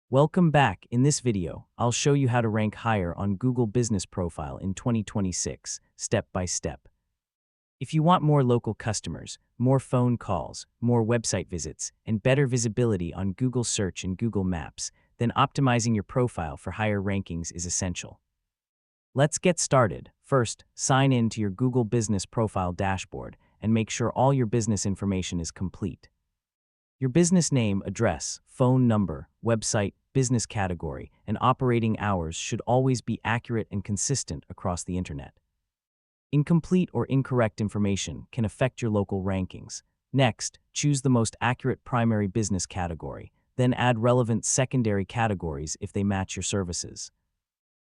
Welcome back. In this video, I'll show you how to rank higher on Google Business Profile in 2026, step by step. If you want more local customers, more phone calls, more website visits, and better visibility on Google Search and Google Maps, then optimizing your profile for higher rankings is essential. Let's get started. First, sign in to your Google Business Profile dashboard and make sure all your business information is complete. Your business name, address, phone number, website, business category, and operating hours should always be accurate and consistent across the internet. Incomplete or incorrect information can affect your local rankings. Next, choose the most accurate primary business category, then add relevant secondary categories if they match your services.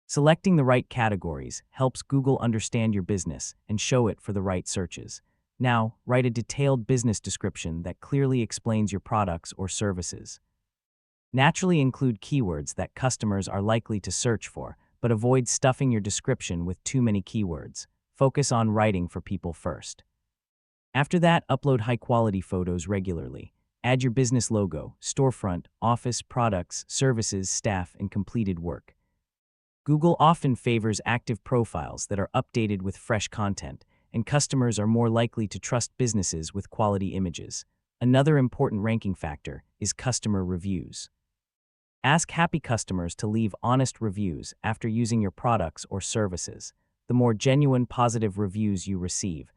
Selecting the right categories helps Google understand your business and show it for the right searches. Now, write a detailed business description that clearly explains your products or services. Naturally include keywords that customers are likely to search for, but avoid stuffing your description with too many keywords. Focus on writing for people first. After that, upload high-quality photos regularly. Add your business logo, storefront, office, products, services, staff, and completed work. Google often favors active profiles that are updated with fresh content, and customers are more likely to trust businesses with quality images. Another important ranking factor is customer reviews. Ask happy customers to leave honest reviews after using your products or services. The more genuine positive reviews you receive,